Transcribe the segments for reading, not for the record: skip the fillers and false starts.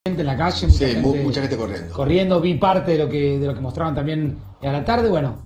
Gente en la calle, mucha gente corriendo. Vi parte de lo que mostraban también a la tarde. Bueno,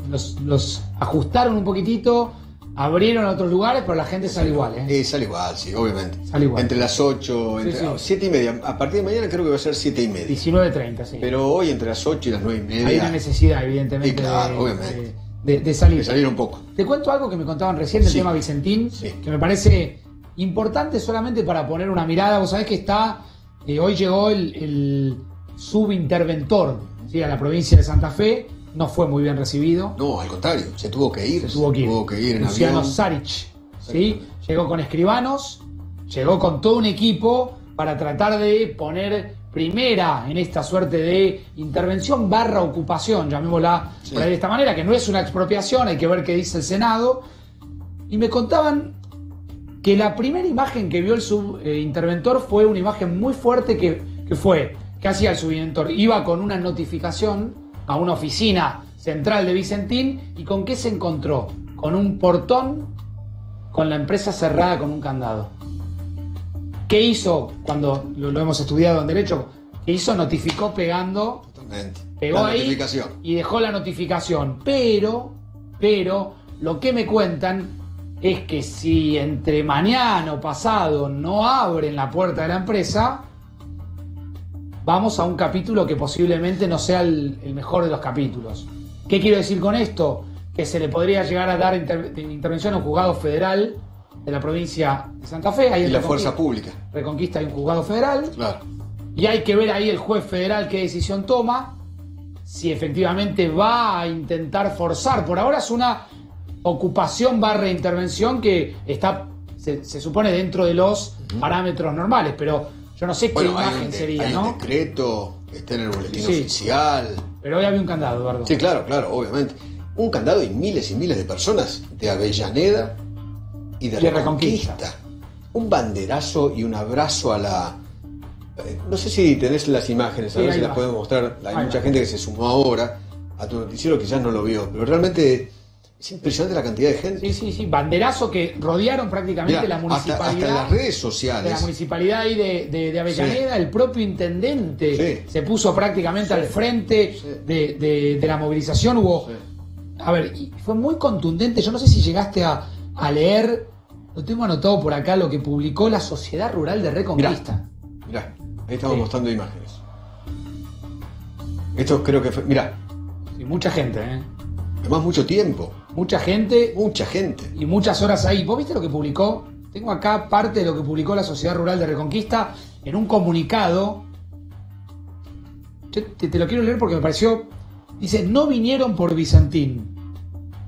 los ajustaron un poquitito, abrieron a otros lugares, pero la gente sale igual, sale igual, sí, obviamente. Sale igual. Entre las 8, entre 7 y media. A partir de mañana creo que va a ser 7 y media. 19:30, sí. Pero hoy entre las 8 y las 9 y media. Hay una necesidad, evidentemente, claro, obviamente. De salir. De salir un poco. Te cuento algo que me contaban recién del tema Vicentín, que me parece importante solamente para poner una mirada. Vos sabés que está... hoy llegó el subinterventor, ¿sí?, a la provincia de Santa Fe. No fue muy bien recibido. No, al contrario, se tuvo que ir. Tuvo que ir en Luciano avión. Sarich, ¿sí? Llegó con escribanos, llegó con todo un equipo para tratar de poner primera en esta suerte de intervención / ocupación, llamémosla por ahí de esta manera, que no es una expropiación, hay que ver qué dice el Senado. Y me contaban que la primera imagen que vio el subinterventor fue una imagen muy fuerte que hacía el subinterventor. Iba con una notificación a una oficina central de Vicentín, y ¿con qué se encontró? Con un portón con la empresa cerrada con un candado. ¿Qué hizo cuando lo hemos estudiado en Derecho? ¿Qué hizo? Notificó pegando. Totalmente. Pegó ahí y dejó la notificación. Pero lo que me cuentan es que si entre mañana o pasado no abren la puerta de la empresa, vamos a un capítulo que posiblemente no sea el mejor de los capítulos. ¿Qué quiero decir con esto? Que se le podría llegar a dar intervención a un juzgado federal de la provincia de Santa Fe. Ahí y la fuerza pública. Reconquista hay un juzgado federal. Claro. Y hay que ver ahí el juez federal qué decisión toma, si efectivamente va a intentar forzar. Por ahora es una ocupación / intervención que está, se supone, dentro de los parámetros normales, pero yo no sé qué imagen sería, hay ¿no? un decreto, está en el boletín oficial. Pero hoy había un candado, Eduardo. Sí, claro, obviamente. Un candado y miles de personas de Avellaneda y de Reconquista. Un banderazo y un abrazo a la... No sé si tenés las imágenes, a ver si las podemos mostrar. Hay mucha gente que se sumó ahora a tu noticiero, quizás no lo vio, pero realmente es impresionante la cantidad de gente. Sí. Banderazo que rodearon prácticamente la municipalidad. Hasta en las redes sociales. De la municipalidad ahí de Avellaneda, el propio intendente se puso prácticamente al frente de la movilización. Hubo... A ver, y fue muy contundente. Yo no sé si llegaste a leer, lo tengo anotado por acá, lo que publicó la Sociedad Rural de Reconquista. Mirá, ahí estamos mostrando imágenes. Esto creo que fue... Mirá. Sí, mucha gente, Además, mucho tiempo. Mucha gente. Y muchas horas ahí. ¿Vos viste lo que publicó? Tengo acá parte de lo que publicó la Sociedad Rural de Reconquista en un comunicado. Yo te lo quiero leer porque me pareció... Dice: no vinieron por Vicentín.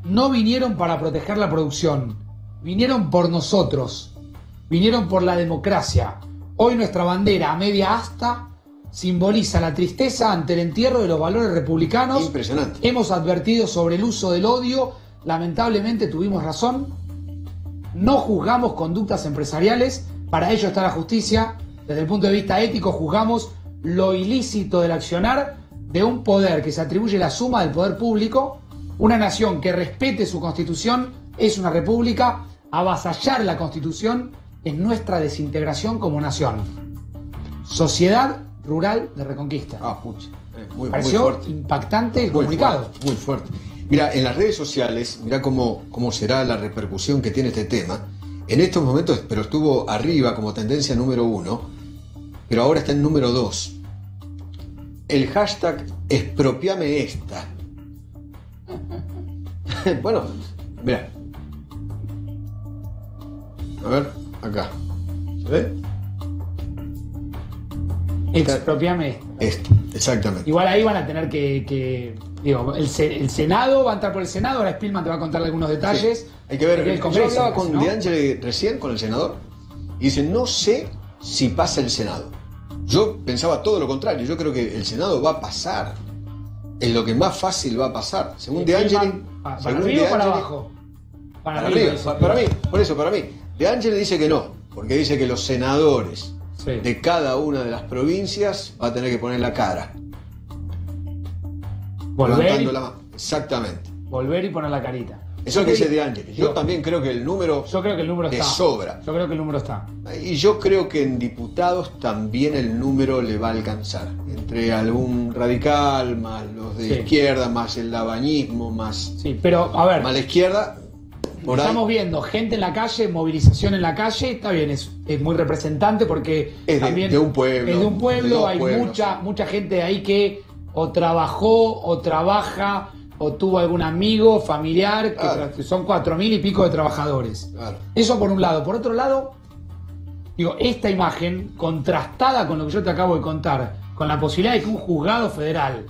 No vinieron para proteger la producción. Vinieron por nosotros. Vinieron por la democracia. Hoy nuestra bandera a media asta simboliza la tristeza ante el entierro de los valores republicanos. Impresionante. Hemos advertido sobre el uso del odio. Lamentablemente tuvimos razón. No juzgamos conductas empresariales. Para ello está la justicia. Desde el punto de vista ético juzgamos lo ilícito del accionar de un poder que se atribuye la suma del poder público. Una nación que respete su constitución es una república. Avasallar la constitución es nuestra desintegración como nación. Sociedad Rural de Reconquista. Muy fuerte. Impactante el comunicado. Muy fuerte. Mira, en las redes sociales, mira cómo será la repercusión que tiene este tema. En estos momentos, pero estuvo arriba como tendencia número 1, pero ahora está en número 2. El hashtag expropiame esta. Bueno, mira. A ver, acá. ¿Se ve? Expropiame esta. Exactamente. Igual ahí van a tener que digo, el Senado va a entrar por el Senado. Ahora Spillman te va a contar algunos detalles. Hay que ver. Yo hablaba con ¿no? De Angeli recién, con el senador, y dice: no sé si pasa el Senado. Yo pensaba todo lo contrario. Yo creo que el Senado va a pasar. Es lo que más fácil va a pasar. Según De Angeli. ¿Para arriba o para abajo? Para arriba. Para mí. Por eso, para mí. De Angeli dice que no. Porque dice que los senadores de cada una de las provincias va a tener que poner la cara. Volver. Exactamente. Volver y poner la carita. Eso es lo que dice De Angelis. Yo también creo que el número está. Sobra. Yo creo que el número está. Y yo creo que en diputados también el número le va a alcanzar. Entre algún radical, más los de izquierda, más el labañismo, más, pero, a ver, más la izquierda. Estamos viendo gente en la calle, movilización en la calle, está bien, es muy representante porque es también de un pueblo. Es de un pueblo, hay pueblos. mucha gente ahí que o trabajó, o trabaja, o tuvo algún amigo, familiar, que son 4.000 y pico de trabajadores. Claro. Eso por un lado. Por otro lado, digo, esta imagen, contrastada con lo que yo te acabo de contar, con la posibilidad de que un juzgado federal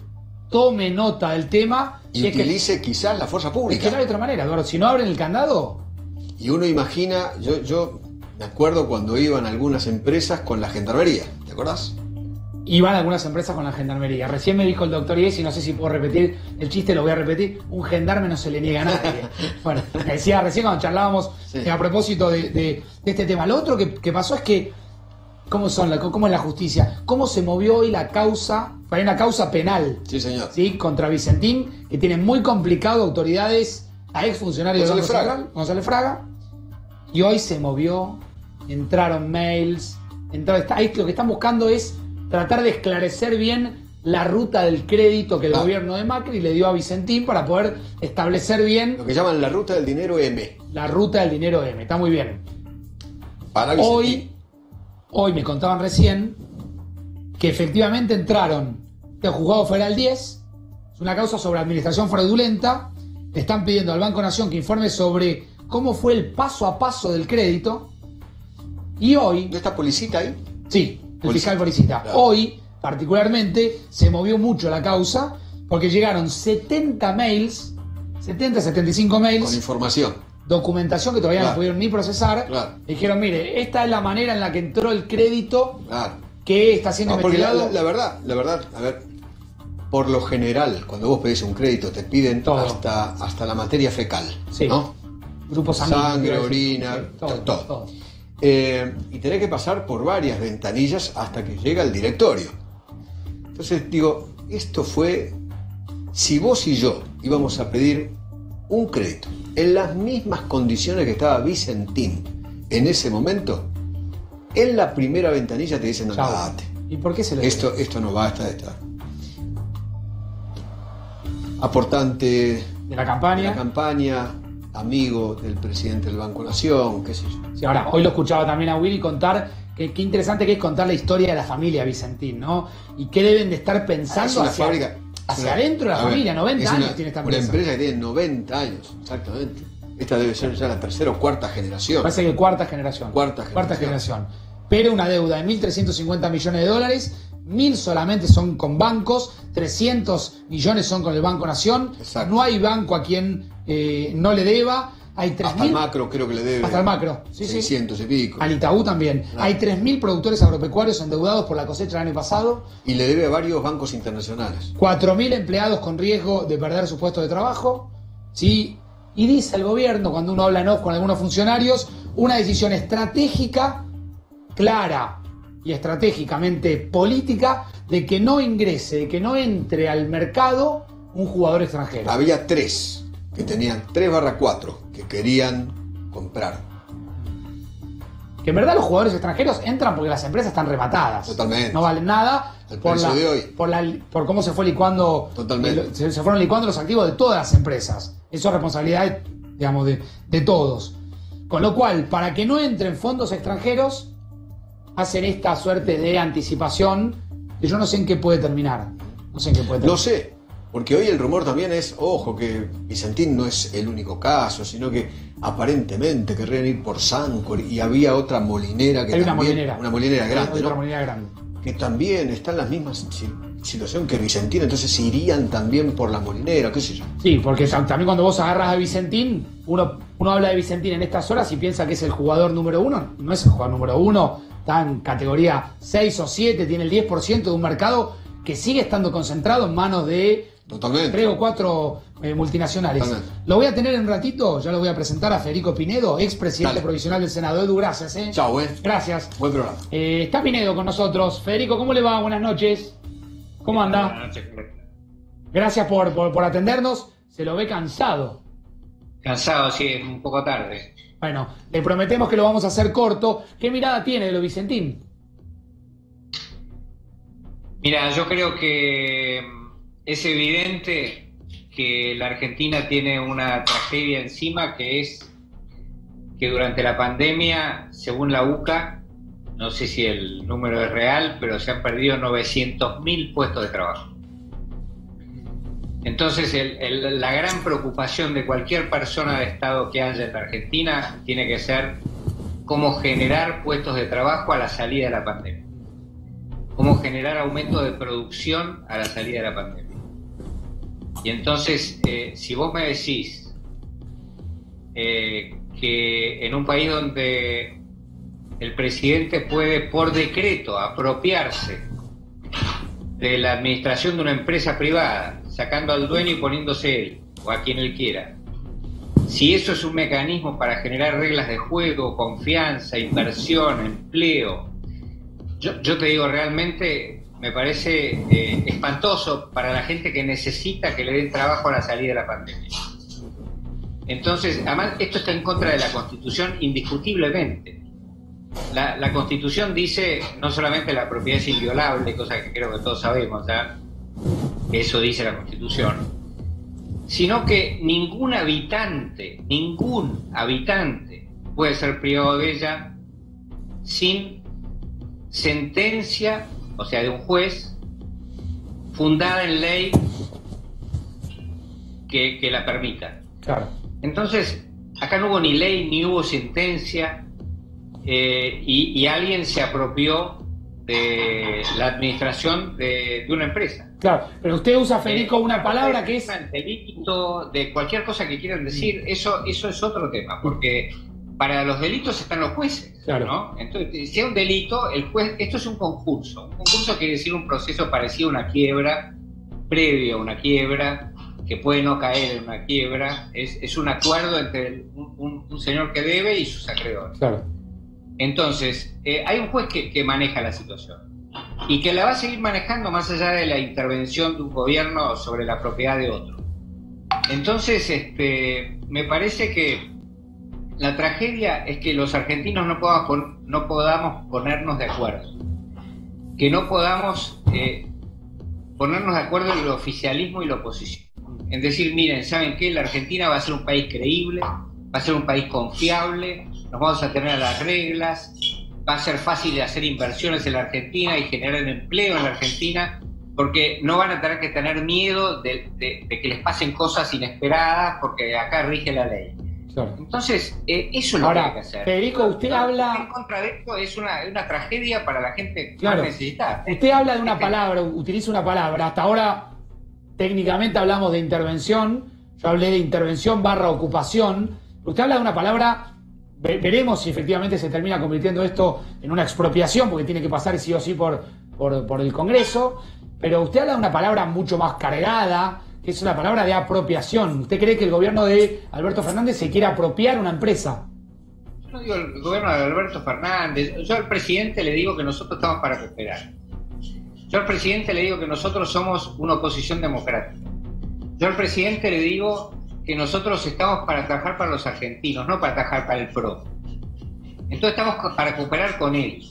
tome nota del tema y utilice quizás la fuerza pública. Es que no hay otra manera, Eduardo. Si no abren el candado. Y uno imagina, yo me acuerdo cuando iban algunas empresas con la gendarmería, ¿te acordás? Iban algunas empresas con la gendarmería. Recién me dijo el doctor Ies, y no sé si puedo repetir el chiste, lo voy a repetir. Un gendarme no se le niega a nadie. Bueno, decía recién cuando charlábamos a propósito de este tema. Lo otro que pasó es que, ¿cómo es la justicia? ¿Cómo se movió hoy la causa? Hay una causa penal. Sí, señor. ¿Sí? Contra Vicentín, que tiene muy complicado autoridades a exfuncionarios del Banco Central, González Fraga. Y hoy se movió, entraron mails, ahí lo que están buscando es tratar de esclarecer bien la ruta del crédito que el gobierno de Macri le dio a Vicentín para poder establecer bien... Lo que llaman la ruta del dinero M. La ruta del dinero M, está muy bien. Para Vicentín. Hoy me contaban recién que efectivamente entraron del Juzgado Federal 10, es una causa sobre administración fraudulenta, le están pidiendo al Banco Nación que informe sobre cómo fue el paso a paso del crédito, y hoy... ¿No está Policita ahí? Sí, el fiscal Policita. Claro. Hoy, particularmente, se movió mucho la causa porque llegaron 70 mails, 75 mails. Con información. Documentación que todavía no pudieron ni procesar. Claro. Dijeron, mire, esta es la manera en la que entró el crédito que está siendo investigado. La verdad, a ver, por lo general, cuando vos pedís un crédito, te piden hasta la materia fecal, ¿no? Grupos sanguíneos. Sangre, orina, todo. Y tenés que pasar por varias ventanillas hasta que llega el directorio. Entonces digo, esto fue, si vos y yo íbamos a pedir un crédito en las mismas condiciones que estaba Vicentín en ese momento, en la primera ventanilla te dicen, no, date. ¿Y por qué se lo esto no va a estar? Aportante de la campaña, amigo del presidente del Banco Nación, qué sé yo. Sí, ahora, hoy lo escuchaba también a Willy contar qué interesante que es contar la historia de la familia Vicentín, ¿no? Y qué deben de estar pensando hacia adentro de la familia. 90 años tiene esta empresa. Una empresa que tiene 90 años, exactamente. Esta debe ser ya la tercera o cuarta generación. Parece que cuarta generación. Cuarta generación. Pero una deuda de 1.350 millones de dólares, 1.000 solamente son con bancos, 300 millones son con el Banco Nación. Exacto. No hay banco a quien no le deba. Hay 3.000. Hasta el macro creo que le debe. Hasta el macro, 600 y pico. Al Itaú también. Hay 3.000 productores agropecuarios endeudados por la cosecha del año pasado. Y le debe a varios bancos internacionales. 4.000 empleados con riesgo de perder su puesto de trabajo. ¿Sí? Y dice el gobierno, cuando uno habla en off con algunos funcionarios, una decisión estratégica, clara y estratégicamente política, de que no ingrese, de que no entre al mercado un jugador extranjero. Había 3 que tenían 3/4 que querían comprar. Que en verdad los jugadores extranjeros entran porque las empresas están rematadas. Totalmente. No valen nada por cómo se fue licuando. Totalmente. Se fueron licuando los activos de todas las empresas. Eso es responsabilidad, digamos, de todos. Con lo cual, para que no entren fondos extranjeros, hacen esta suerte de anticipación que yo no sé en qué puede terminar. No sé. Porque hoy el rumor también es, ojo, que Vicentín no es el único caso, sino que aparentemente querrían ir por Sancor y había otra molinera que una molinera grande, otra ¿no? molinera grande. Que también está en la misma situación que Vicentín, entonces irían también por la molinera, qué sé yo. Sí, porque también cuando vos agarras a Vicentín, uno habla de Vicentín en estas horas y piensa que es el jugador número 1. No es el jugador número 1, está en categoría 6 o 7, tiene el 10% de un mercado que sigue estando concentrado en manos de 3 o 4 multinacionales. Totalmente. Lo voy a tener en un ratito, ya lo voy a presentar a Federico Pinedo, expresidente provisional del Senado. Edu, gracias. Chau, Gracias. Buen programa. Está Pinedo con nosotros. Federico, ¿cómo le va? Buenas noches. ¿Cómo anda? Buenas noches. Gracias por atendernos. Se lo ve cansado. Cansado, sí, es un poco tarde. Bueno, le prometemos que lo vamos a hacer corto. ¿Qué mirada tiene de lo Vicentín? Mira, yo creo que es evidente que la Argentina tiene una tragedia encima, que es que durante la pandemia, según la UCA, no sé si el número es real, pero se han perdido 900.000 puestos de trabajo. Entonces, la gran preocupación de cualquier persona de Estado que haya en la Argentina tiene que ser cómo generar puestos de trabajo a la salida de la pandemia, cómo generar aumento de producción a la salida de la pandemia. Y entonces, si vos me decís que en un país donde el presidente puede, por decreto, apropiarse de la administración de una empresa privada, sacando al dueño y poniéndose él, o a quien él quiera, si eso es un mecanismo para generar reglas de juego, confianza, inversión, empleo, yo te digo, realmente me parece espantoso para la gente que necesita que le den trabajo a la salida de la pandemia. Entonces, además, esto está en contra de la Constitución indiscutiblemente. La Constitución dice no solamente la propiedad es inviolable, cosa que creo que todos sabemos, ¿ya? Eso dice la Constitución, sino que ningún habitante puede ser privado de ella sin sentencia, o sea, de un juez, fundada en ley que la permita. Claro. Entonces, acá no hubo ni ley, ni hubo sentencia, y alguien se apropió de la administración de una empresa. Claro, pero usted usa, Federico, una palabra que es... El delito, de cualquier cosa que quieran decir, eso es otro tema, porque para los delitos están los jueces, claro, ¿no? Entonces, si es un delito, el juez... Esto es un concurso. Un concurso quiere decir un proceso parecido a una quiebra, previo a una quiebra, que puede no caer en una quiebra. Es un acuerdo entre un señor que debe y sus acreedores. Claro. Entonces, hay un juez que maneja la situación y que la va a seguir manejando más allá de la intervención de un gobierno sobre la propiedad de otro. Entonces, me parece que la tragedia es que los argentinos no podamos ponernos de acuerdo, que no podamos ponernos de acuerdo en el oficialismo y la oposición. En decir, miren, ¿saben qué? La Argentina va a ser un país creíble, va a ser un país confiable, nos vamos a tener a las reglas, va a ser fácil de hacer inversiones en la Argentina y generar empleo en la Argentina, porque no van a tener que tener miedo de que les pasen cosas inesperadas, porque acá rige la ley. Claro. Entonces, eso es lo que hay que hacer. Federico, usted habla... En contra de esto es una tragedia para la gente que más necesita. Usted habla de una palabra, utiliza una palabra. Hasta ahora, técnicamente hablamos de intervención. Yo hablé de intervención / ocupación. Usted habla de una palabra... Veremos si efectivamente se termina convirtiendo esto en una expropiación, porque tiene que pasar sí o sí por el Congreso. Pero usted habla de una palabra mucho más cargada, que es la palabra de apropiación. ¿Usted cree que el gobierno de Alberto Fernández se quiere apropiar una empresa? Yo no digo el gobierno de Alberto Fernández. Yo al presidente le digo que nosotros estamos para cooperar. Yo al presidente le digo que nosotros somos una oposición democrática. Yo al presidente le digo que nosotros estamos para trabajar para los argentinos, no para trabajar para el PRO. Entonces estamos para cooperar con él.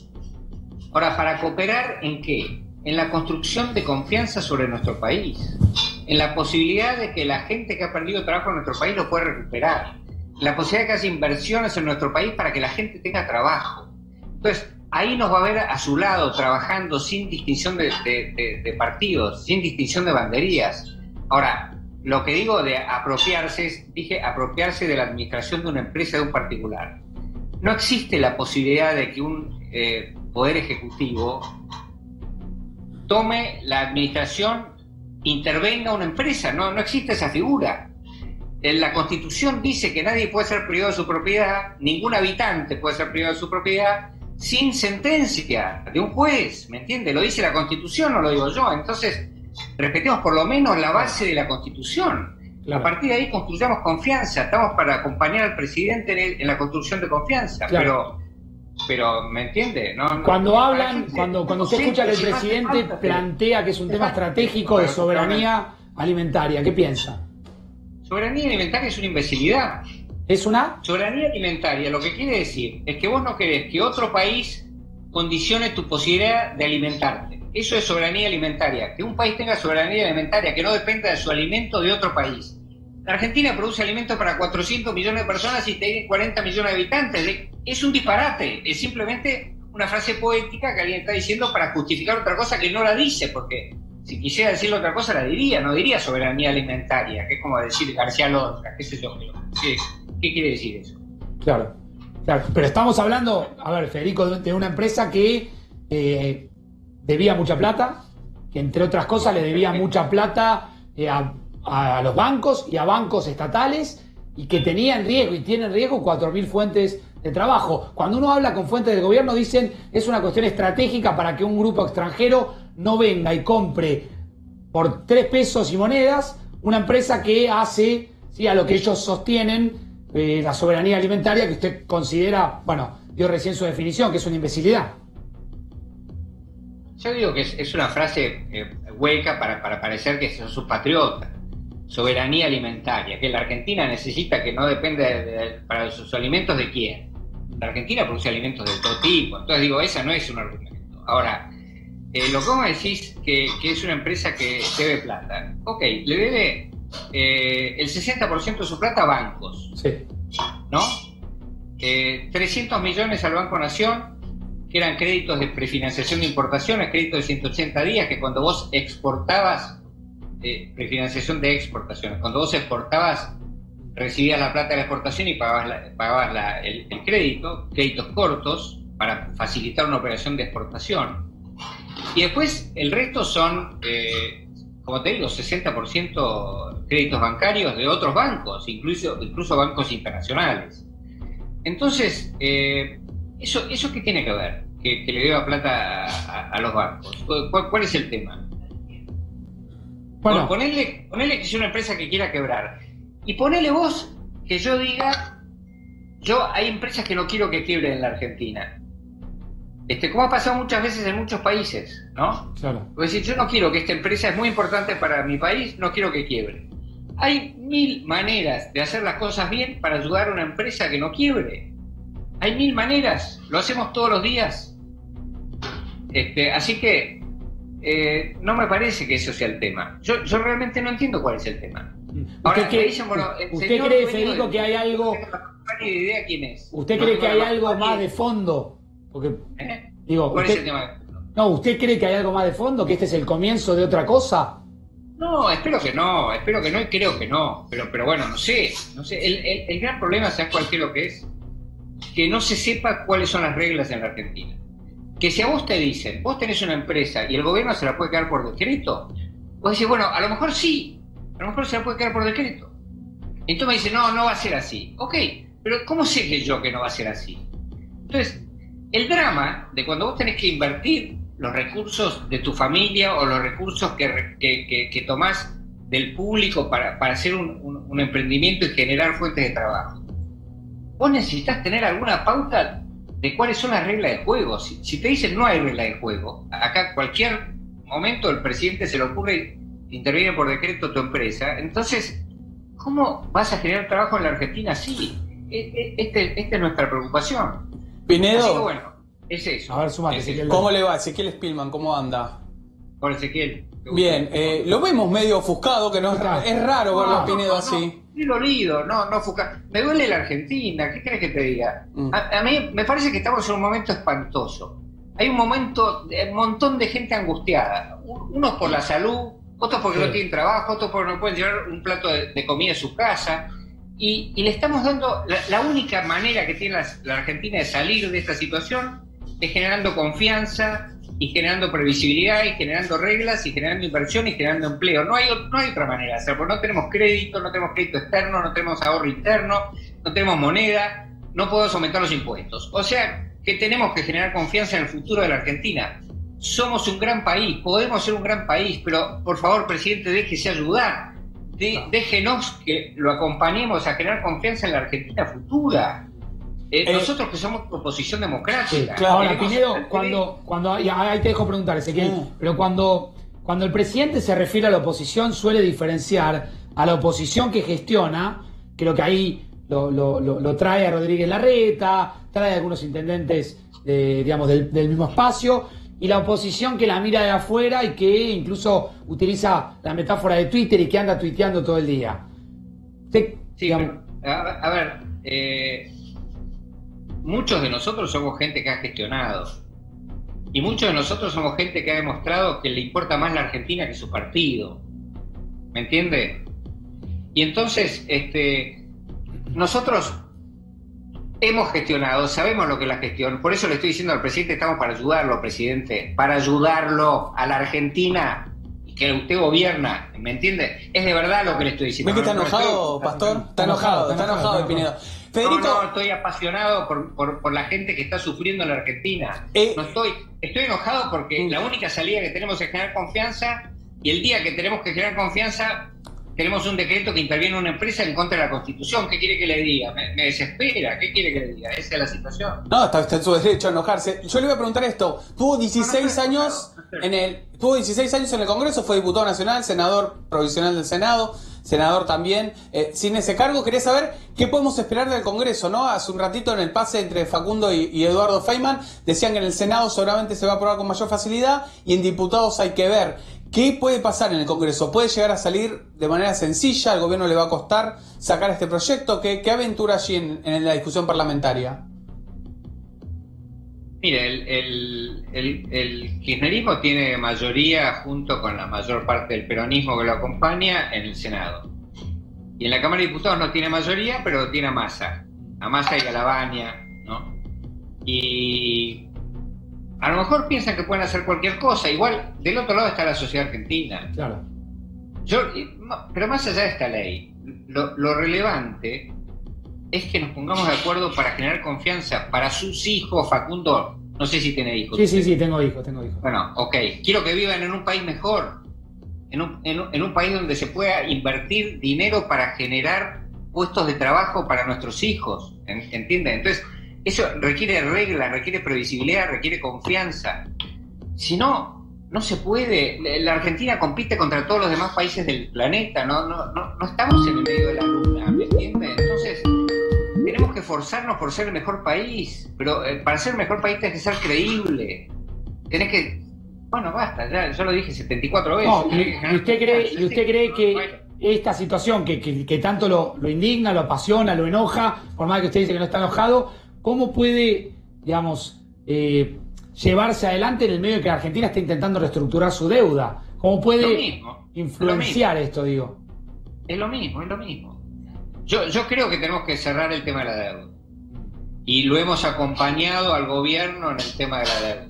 Ahora, ¿para cooperar en qué? En la construcción de confianza sobre nuestro país, en la posibilidad de que la gente que ha perdido trabajo en nuestro país lo pueda recuperar, en la posibilidad de que haya inversiones en nuestro país para que la gente tenga trabajo. Entonces, ahí nos va a ver a su lado, trabajando sin distinción de partidos, sin distinción de banderías. Ahora, lo que digo de apropiarse, dije apropiarse de la administración de una empresa, de un particular. No existe la posibilidad de que un poder ejecutivo tome la administración, intervenga una empresa. No existe esa figura. La Constitución dice que nadie puede ser privado de su propiedad, ningún habitante puede ser privado de su propiedad sin sentencia de un juez, ¿me entiende? Lo dice la Constitución, no lo digo yo. Entonces, respetemos por lo menos la base de la Constitución. Claro. A partir de ahí construyamos confianza. Estamos para acompañar al presidente en la construcción de confianza. Claro. Pero ¿me entiende? Cuando hablan, cuando usted escucha que el presidente plantea que es un tema estratégico de soberanía alimentaria, ¿qué piensa? Soberanía alimentaria es una imbecilidad. ¿Es una? Soberanía alimentaria lo que quiere decir es que vos no querés que otro país condicione tu posibilidad de alimentarte. Eso es soberanía alimentaria. Que un país tenga soberanía alimentaria, que no dependa de su alimento de otro país. La Argentina produce alimentos para 400 millones de personas y tiene 40 millones de habitantes. Es un disparate. Es simplemente una frase poética que alguien está diciendo para justificar otra cosa que no la dice, porque si quisiera decirle otra cosa la diría, no diría soberanía alimentaria, que es como decir García Lorca, qué sé yo. ¿Qué quiere decir eso? Claro, pero estamos hablando, a ver, Federico, de una empresa que debía mucha plata, que entre otras cosas le debía mucha plata a los bancos y a bancos estatales, y que tenía en riesgo y tiene en riesgo 4.000 fuentes de trabajo. Cuando uno habla con fuentes del gobierno dicen es una cuestión estratégica para que un grupo extranjero no venga y compre por 3 pesos y monedas una empresa que hace, ¿sí?, a lo que ellos sostienen, la soberanía alimentaria, que usted considera, bueno, dio recién su definición, que es una imbecilidad. Yo digo que es una frase hueca para parecer que sos un patriota. Soberanía alimentaria, que la Argentina necesita, que no depende para sus alimentos de quién. La Argentina produce alimentos de todo tipo, entonces digo, esa no es un argumento. Ahora, lo que vos decís que es una empresa que debe plata. Ok, le debe el 60% de su plata a bancos. Sí. ¿No? 300 millones al Banco Nación, que eran créditos de prefinanciación de importaciones, créditos de 180 días, que cuando vos exportabas, prefinanciación de exportaciones, cuando vos exportabas, recibías la plata de la exportación y pagabas el crédito, créditos cortos, para facilitar una operación de exportación. Y después el resto son, como te digo, 60% créditos bancarios de otros bancos, incluso bancos internacionales. Entonces, ¿eso qué tiene que ver? Que le deba plata a los bancos. ¿Cuál es el tema? Bueno, ponele que es una empresa que quiera quebrar. Y ponele vos que yo diga, hay empresas que no quiero que quiebren en la Argentina. Como ha pasado muchas veces en muchos países, ¿no? Claro. Es decir, yo no quiero que esta empresa, es muy importante para mi país, no quiero que quiebre. Hay 1000 maneras de hacer las cosas bien para ayudar a una empresa que no quiebre. Hay 1000 maneras, lo hacemos todos los días. Así que no me parece que eso sea el tema. Yo realmente no entiendo cuál es el tema. Ahora, ¿usted cree, Federico, que hay algo? No tengo ni idea quién es. ¿Usted cree que hay algo más de fondo? Porque, digo, ¿cuál es el tema? No, ¿usted cree que hay algo más de fondo? ¿Que este es el comienzo de otra cosa? No, espero que no y creo que no. Pero bueno, no sé. El gran problema, ¿sabes cuál es lo que es? Que no se sepa cuáles son las reglas en la Argentina. Que si a vos te dicen, vos tenés una empresa y el gobierno se la puede quedar por decreto, vos decís, bueno, a lo mejor sí, a lo mejor se la puede quedar por decreto. Entonces me dicen, no va a ser así. Ok, pero ¿cómo sé que no va a ser así? Entonces, el drama de cuando vos tenés que invertir los recursos de tu familia o los recursos que tomás del público para hacer un emprendimiento y generar fuentes de trabajo, vos necesitas tener alguna pauta de cuáles son las reglas de juego. Si te dicen no hay reglas de juego, acá cualquier momento el presidente se le ocurre intervenir por decreto tu empresa, entonces, ¿cómo vas a generar trabajo en la Argentina así? Esta es nuestra preocupación. Pinedo. Así que bueno, es eso. A ver, sumate, Ezequiel. ¿Cómo le va? Ezequiel Spillman, ¿cómo anda? Por Ezequiel. Bien, lo vemos medio ofuscado, que no es raro verlo a Pinedo así. No, dolido, no ofuscado. Me duele la Argentina, ¿qué querés que te diga? A mí me parece que estamos en un momento espantoso. Hay un montón de gente angustiada. Unos por la salud, otros porque no tienen trabajo, otros porque no pueden llevar un plato de comida a su casa. Y le estamos dando, la única manera que tiene la Argentina de salir de esta situación es generando confianza y generando previsibilidad y generando reglas y generando inversión y generando empleo. No hay otra manera de hacerlo, porque no tenemos crédito externo, no tenemos ahorro interno, no tenemos moneda, no podemos aumentar los impuestos. O sea que tenemos que generar confianza en el futuro de la Argentina. Somos un gran país, podemos ser un gran país, pero por favor, presidente, déjese ayudar. Déjenos que lo acompañemos a generar confianza en la Argentina futura. Nosotros que somos oposición democrática. Claro. Ahora, Pinedo, ahí te dejo preguntar, Ezequiel, pero cuando el presidente se refiere a la oposición suele diferenciar a la oposición que gestiona, creo que ahí lo trae a Rodríguez Larreta, trae a algunos intendentes digamos, del mismo espacio, y la oposición que la mira de afuera y que incluso utiliza la metáfora de Twitter y que anda tuiteando todo el día. Sí, a ver, muchos de nosotros somos gente que ha gestionado, y muchos de nosotros somos gente que ha demostrado que le importa más la Argentina que su partido. ¿Me entiende? Y entonces, nosotros hemos gestionado, sabemos lo que es la gestión, por eso le estoy diciendo al presidente, estamos para ayudarlo, presidente, para ayudarlo a la Argentina que usted gobierna, ¿me entiende? Es de verdad lo que le estoy diciendo. ¿Ves que está enojado, Pastor? Está enojado de Pinedo. Federico... No, estoy apasionado por la gente que está sufriendo en la Argentina. Estoy enojado porque la única salida que tenemos es generar confianza, y el día que tenemos que generar confianza tenemos un decreto que interviene una empresa en contra de la Constitución. ¿Qué quiere que le diga? Me desespera. ¿Qué quiere que le diga? Esa es la situación. No, está en su derecho a enojarse. Yo le voy a preguntar esto. Tuvo 16 años en el Congreso, fue diputado nacional, senador provisional del Senado, senador también. Sin ese cargo, quería saber qué podemos esperar del Congreso, ¿no? Hace un ratito en el pase entre Facundo y Eduardo Feynman decían que en el Senado seguramente se va a aprobar con mayor facilidad y en diputados hay que ver. ¿Qué puede pasar en el Congreso? ¿Puede llegar a salir de manera sencilla? ¿Al gobierno le va a costar sacar este proyecto? ¿Qué aventura allí en la discusión parlamentaria? Mire, el kirchnerismo tiene mayoría junto con la mayor parte del peronismo que lo acompaña en el Senado. Y en la Cámara de Diputados no tiene mayoría, pero tiene a Massa y a Lavagna, ¿no? Y a lo mejor piensan que pueden hacer cualquier cosa. Igual, del otro lado está la sociedad argentina. Claro. Pero más allá de esta ley, lo relevante es que nos pongamos de acuerdo para generar confianza para sus hijos. Facundo, no sé si tiene hijos. Sí, tengo hijos. Bueno, ok. Quiero que vivan en un país mejor, en un país donde se pueda invertir dinero para generar puestos de trabajo para nuestros hijos. ¿Entienden? Entonces, eso requiere reglas, requiere previsibilidad, requiere confianza. Si no, no se puede. La Argentina compite contra todos los demás países del planeta. No estamos en el medio de la luna, ¿me entiendes? Entonces, tenemos que esforzarnos por ser el mejor país. Pero para ser el mejor país tenés que ser creíble. Tenés que... Bueno, basta, ya lo dije 74 veces. No, ¿y usted cree que esta situación que tanto lo indigna, lo apasiona, lo enoja, por más que usted dice que no está enojado, ¿cómo puede, digamos, llevarse adelante en el medio de que la Argentina está intentando reestructurar su deuda? ¿Cómo puede influenciar esto, digo? Es lo mismo. Yo creo que tenemos que cerrar el tema de la deuda. Y lo hemos acompañado al gobierno en el tema de la deuda.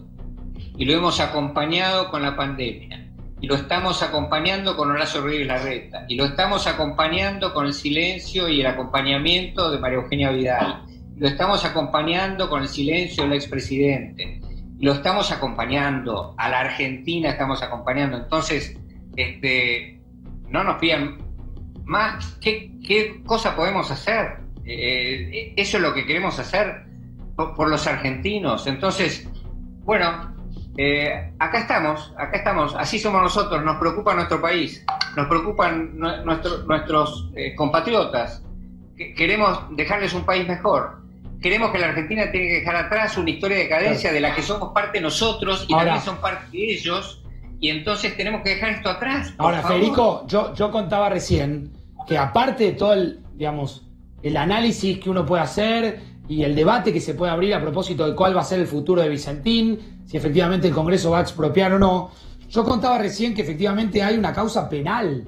Y lo hemos acompañado con la pandemia. Y lo estamos acompañando con Horacio Rodríguez Larreta. Y lo estamos acompañando con el silencio y el acompañamiento de María Eugenia Vidal. Lo estamos acompañando con el silencio del expresidente. Lo estamos acompañando. A la Argentina estamos acompañando. Entonces, no nos pidan más. ¿Qué cosa podemos hacer? Eso es lo que queremos hacer por los argentinos. Entonces, bueno, acá estamos. Así somos nosotros. Nos preocupa nuestro país. Nos preocupan nuestros compatriotas. Queremos dejarles un país mejor. Queremos que la Argentina tiene que dejar atrás una historia de decadencia de la que somos parte nosotros y también son parte de ellos, y entonces tenemos que dejar esto atrás. Ahora, Federico, yo contaba recién que aparte de todo el análisis que uno puede hacer y el debate que se puede abrir a propósito de cuál va a ser el futuro de Vicentín, si efectivamente el Congreso va a expropiar o no, yo contaba recién que efectivamente hay una causa penal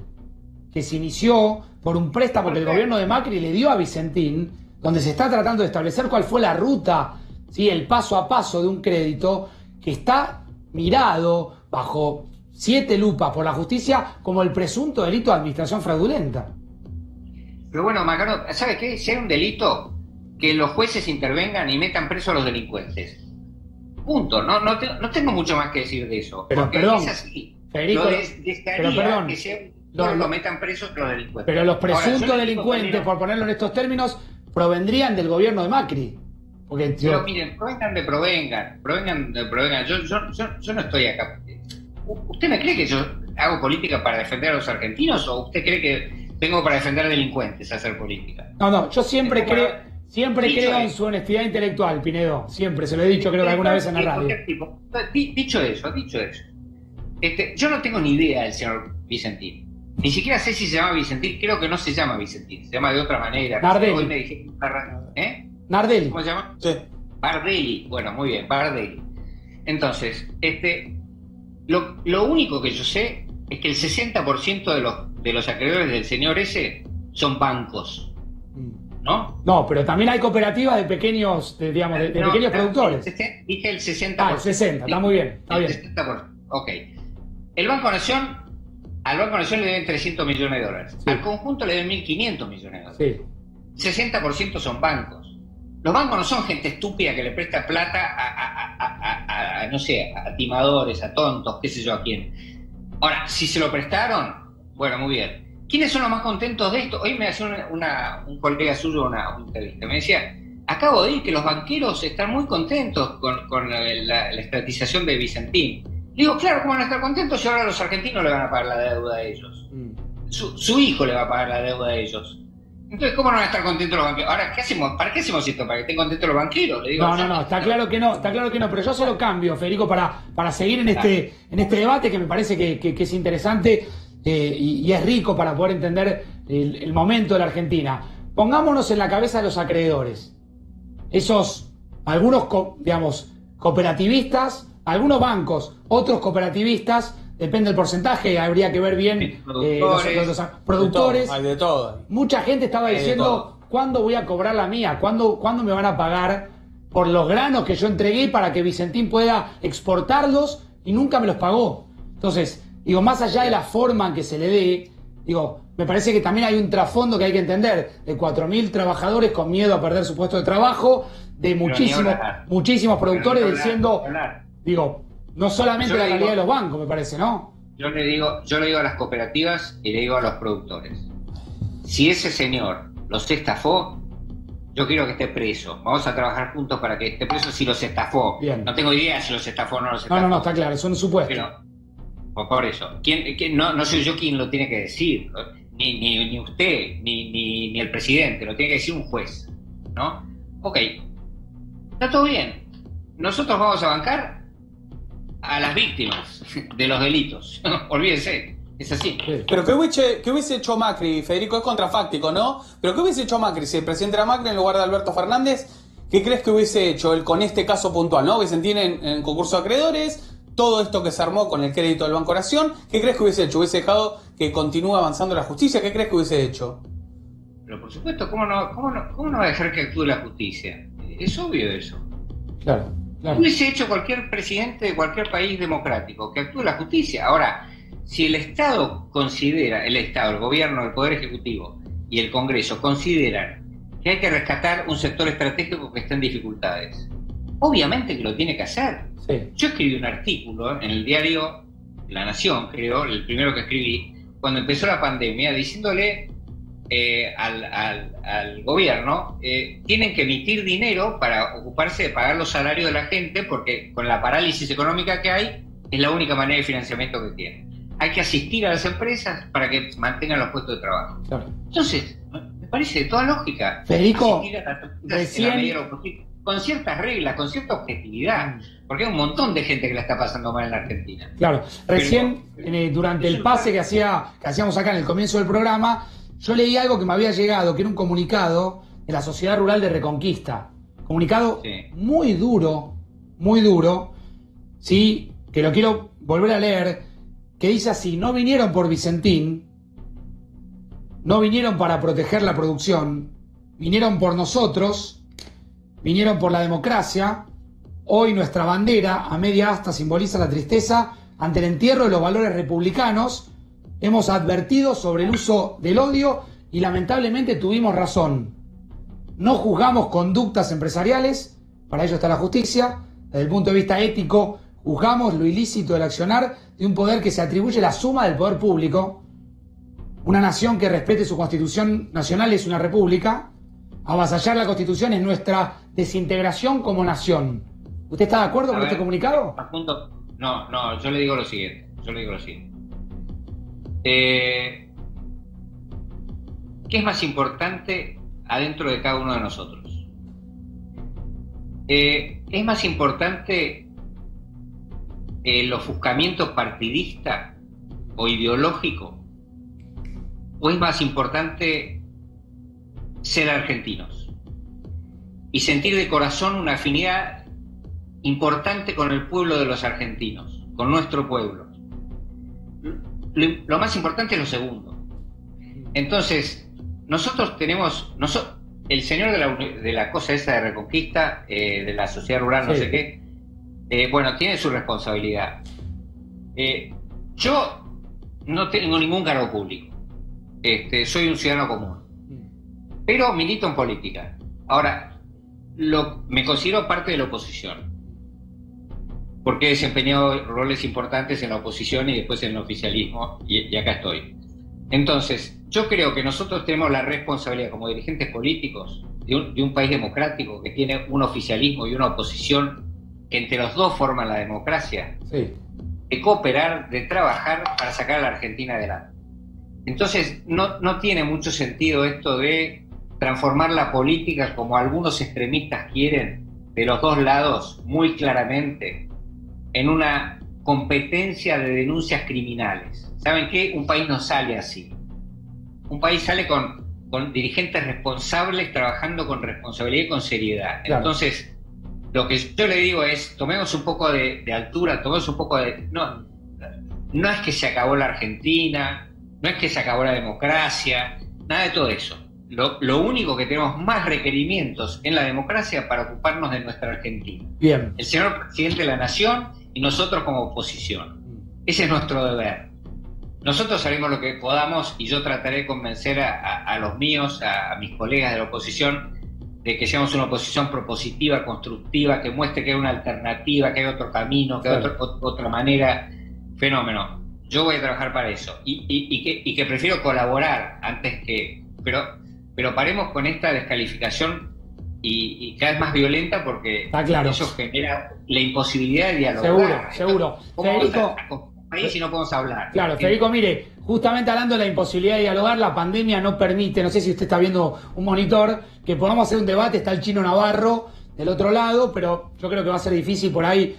que se inició por un préstamo que el gobierno de Macri le dio a Vicentín, donde se está tratando de establecer cuál fue la ruta, ¿sí? El paso a paso de un crédito que está mirado bajo 7 lupas por la justicia como el presunto delito de administración fraudulenta. Pero bueno, Macarón, ¿sabes qué? Si hay un delito, que los jueces intervengan y metan preso a los delincuentes. Punto. No tengo mucho más que decir de eso. Pero perdón, es así. Federico, pero perdón, que lo metan presos a los delincuentes. Pero los presuntos delincuentes, por ponerlo en estos términos, provendrían del gobierno de Macri. Pero miren, provengan de provengan. Yo no estoy acá. ¿Usted me cree que yo hago política para defender a los argentinos? ¿O usted cree vengo para defender delincuentes a hacer política. No, yo siempre creo en su honestidad intelectual, Pinedo. Siempre, se lo he dicho creo que alguna vez en la radio. Dicho eso, yo no tengo ni idea del señor Vicentín. Ni siquiera sé si se llama Vicentín, creo que no se llama Vicentín, se llama de otra manera. Nardelli. Hoy me dijeron, Nardelli. ¿Cómo se llama? Sí. Bardelli. Bueno, muy bien, Bardelli. Entonces, lo único que yo sé es que el 60% de los acreedores del señor ese son bancos, ¿no? No, pero también hay cooperativas de pequeños, pequeños productores. Dije el 60%. Ah, el 60%, está muy bien, está bien. 60%. Ok. El Banco Nación, al Banco Nación le deben 300 millones de dólares. Sí. Al conjunto le deben 1.500 millones de dólares. Sí. 60% son bancos. Los bancos no son gente estúpida que le presta plata no sé, a timadores, a tontos, qué sé yo a quién. Ahora, si se lo prestaron, bueno, muy bien. ¿Quiénes son los más contentos de esto? Hoy me hacía un colega suyo una entrevista. Me decía, acabo de oír que los banqueros están muy contentos con la estatización de Vicentín. Le digo, claro, ¿cómo van a estar contentos si ahora los argentinos le van a pagar la deuda a ellos? Su hijo le va a pagar la deuda a ellos. Entonces, ¿cómo no van a estar contentos los banqueros? Ahora, ¿qué hacemos? ¿Para qué hacemos esto? ¿Para que estén contentos los banqueros? Le digo, no, está claro que no, pero yo se lo cambio, Federico, para seguir en este debate que me parece que es interesante y es rico para poder entender el momento de la Argentina. Pongámonos en la cabeza de los acreedores. Algunos cooperativistas, algunos bancos, otros cooperativistas, depende del porcentaje, habría que ver bien los productores. Hay de todo. Mucha gente estaba diciendo, ¿cuándo voy a cobrar la mía? ¿Cuándo me van a pagar por los granos que yo entregué para que Vicentín pueda exportarlos? Y nunca me los pagó. Entonces, más allá de la forma en que se le dé, me parece que también hay un trasfondo que hay que entender, de 4.000 trabajadores con miedo a perder su puesto de trabajo, de muchísimos productores diciendo, no solamente la calidad de los bancos, me parece, ¿no? Yo le digo a las cooperativas y le digo a los productores, si ese señor los estafó, yo quiero que esté preso. Vamos a trabajar juntos para que esté preso si los estafó. Bien. No tengo idea si los estafó o no los estafó. No, está claro, es un supuesto. Pero, por eso, no soy yo quien lo tiene que decir, ¿no? Ni usted, ni el presidente, lo tiene que decir un juez, ¿no? Ok, está todo bien. Nosotros vamos a bancar a las víctimas de los delitos. Olvídense, es así. Pero ¿qué hubiese hecho Macri, Federico? Es contrafáctico, ¿no? Pero ¿qué hubiese hecho Macri si el presidente era Macri en lugar de Alberto Fernández? ¿Qué crees que hubiese hecho él con este caso puntual, ¿no? Vicentín en concurso de acreedores, todo esto que se armó con el crédito del Banco Nación, ¿qué crees que hubiese hecho? ¿Hubiese dejado que continúe avanzando la justicia? ¿Qué crees que hubiese hecho? Pero por supuesto, ¿cómo no va a dejar que actúe la justicia? Es obvio eso. Claro. Hubiese hecho cualquier presidente de cualquier país democrático, que actúe la justicia. Ahora, si el Estado considera, el gobierno, el Poder Ejecutivo y el Congreso consideran que hay que rescatar un sector estratégico que está en dificultades, obviamente que lo tiene que hacer. Sí. Yo escribí un artículo en el diario La Nación, creo, el primero que escribí, cuando empezó la pandemia, diciéndole al gobierno, tienen que emitir dinero para ocuparse de pagar los salarios de la gente, porque con la parálisis económica que hay, es la única manera de financiamiento que tienen. Hay que asistir a las empresas para que mantengan los puestos de trabajo. Claro. Entonces, me parece de toda lógica. Federico, con ciertas reglas, con cierta objetividad, porque hay un montón de gente que la está pasando mal en la Argentina. Claro, recién durante el pase que hacíamos acá en el comienzo del programa, yo leí algo que me había llegado, que era un comunicado de la Sociedad Rural de Reconquista. Comunicado muy duro, ¿sí? Que lo quiero volver a leer, que dice así: no vinieron por Vicentín, no vinieron para proteger la producción, vinieron por nosotros, vinieron por la democracia. Hoy nuestra bandera a media asta simboliza la tristeza ante el entierro de los valores republicanos. Hemos advertido sobre el uso del odio y lamentablemente tuvimos razón. No juzgamos conductas empresariales, para ello está la justicia. Desde el punto de vista ético, juzgamos lo ilícito del accionar de un poder que se atribuye la suma del poder público. Una nación que respete su constitución nacional es una república. Avasallar la constitución es nuestra desintegración como nación. ¿Usted está de acuerdo con este comunicado? No, yo le digo lo siguiente. ¿qué es más importante adentro de cada uno de nosotros? ¿Es más importante el ofuscamiento partidista o ideológico? ¿O es más importante ser argentinos y sentir de corazón una afinidad importante con el pueblo de los argentinos, con nuestro pueblo? Lo más importante es lo segundo. Entonces, nosotros tenemos, el señor de la cosa esa de Reconquista, de la sociedad rural, no sé qué, bueno, tiene su responsabilidad. Yo no tengo ningún cargo público, soy un ciudadano común, pero milito en política. Ahora, me considero parte de la oposición, porque he desempeñado roles importantes en la oposición y después en el oficialismo, y acá estoy. Entonces, yo creo que nosotros tenemos la responsabilidad como dirigentes políticos de un país democrático que tiene un oficialismo y una oposición que entre los dos forman la democracia, de cooperar, de trabajar para sacar a la Argentina adelante. Entonces, no tiene mucho sentido esto de transformar la política como algunos extremistas quieren, de los dos lados, muy claramente, en una competencia de denuncias criminales. ¿Saben qué? Un país no sale así. Un país sale con dirigentes responsables, trabajando con responsabilidad y con seriedad. Claro. Entonces, lo que yo le digo es, tomemos un poco de altura, tomemos un poco de... No es que se acabó la Argentina, no es que se acabó la democracia, nada de todo eso. Lo único que tenemos más requerimientos en la democracia para ocuparnos de nuestra Argentina. Bien. El señor presidente de la Nación y nosotros como oposición. Ese es nuestro deber. Nosotros haremos lo que podamos y yo trataré de convencer a los míos, a mis colegas de la oposición, de que seamos una oposición propositiva, constructiva, que muestre que hay una alternativa, que hay otro camino, que hay otra manera. Fenómeno. Yo voy a trabajar para eso. Y que prefiero colaborar antes que... Pero paremos con esta descalificación y cada vez más violenta, porque eso genera la imposibilidad de dialogar. Seguro. Federico, país y no podemos hablar. Claro, Federico, mire, justamente hablando de la imposibilidad de dialogar, la pandemia no permite, no sé si usted está viendo un monitor, que podamos hacer un debate. Está el Chino Navarro del otro lado, pero yo creo que va a ser difícil por ahí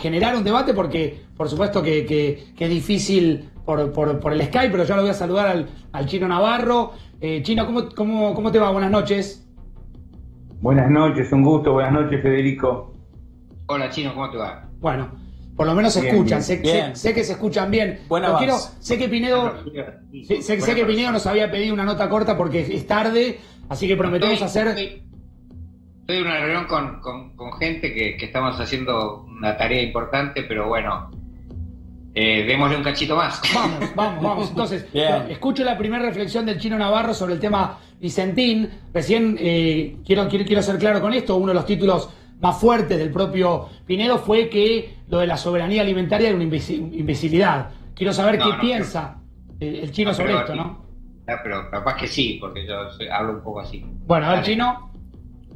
generar un debate, porque por supuesto que es difícil por el Skype, pero ya lo voy a saludar al Chino Navarro. Chino, ¿cómo te va? Buenas noches. Buenas noches, un gusto. Buenas noches, Federico. Hola, Chino, ¿cómo te va? Bueno, por lo menos se escuchan. Sé que se escuchan bien. Bueno, sé que Pinedo nos había pedido una nota corta porque es tarde, así que prometemos hacer... Estoy en una reunión con gente que estamos haciendo una tarea importante, pero bueno, démosle un cachito más. Vamos. Entonces, escucho la primera reflexión del Chino Navarro sobre el tema Vicentín. Recién quiero ser claro con esto. Uno de los títulos más fuertes del propio Pinedo fue que lo de la soberanía alimentaria era una imbecilidad. Quiero saber qué piensa el Chino sobre esto, ¿no? Pero capaz que sí, porque yo hablo un poco así. Bueno, a ver, Chino.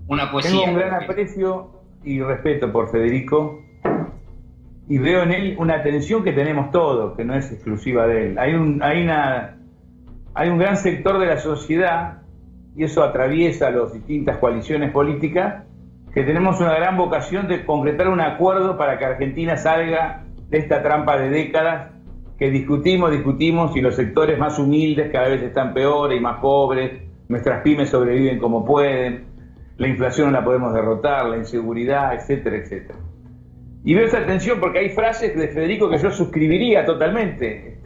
Una poesía. Tengo un gran aprecio y respeto por Federico, y veo en él una tensión que tenemos todos, que no es exclusiva de él. Hay un gran sector de la sociedad, y eso atraviesa las distintas coaliciones políticas, que tenemos una gran vocación de concretar un acuerdo para que Argentina salga de esta trampa de décadas que discutimos, y los sectores más humildes cada vez están peores y más pobres, nuestras pymes sobreviven como pueden, la inflación no la podemos derrotar, la inseguridad, etcétera, etcétera. Y veo esa tensión porque hay frases de Federico que yo suscribiría totalmente,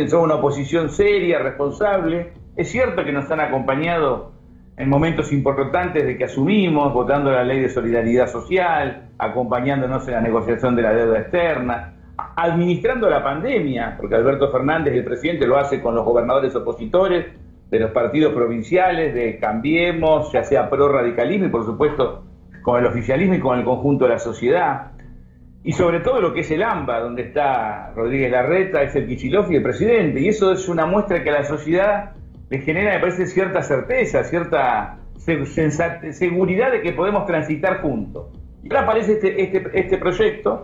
son una oposición seria, responsable. Es cierto que nos han acompañado en momentos importantes de que asumimos, votando la ley de solidaridad social, acompañándonos en la negociación de la deuda externa, administrando la pandemia, porque Alberto Fernández, el presidente, lo hace con los gobernadores opositores de los partidos provinciales, de Cambiemos, ya sea pro radicalismo y por supuesto con el oficialismo y con el conjunto de la sociedad, y sobre todo lo que es el AMBA, donde está Rodríguez Larreta, es el Kicillof y el presidente, y eso es una muestra que a la sociedad le genera, me parece, cierta certeza, cierta seguridad de que podemos transitar juntos. Y ahora aparece este proyecto,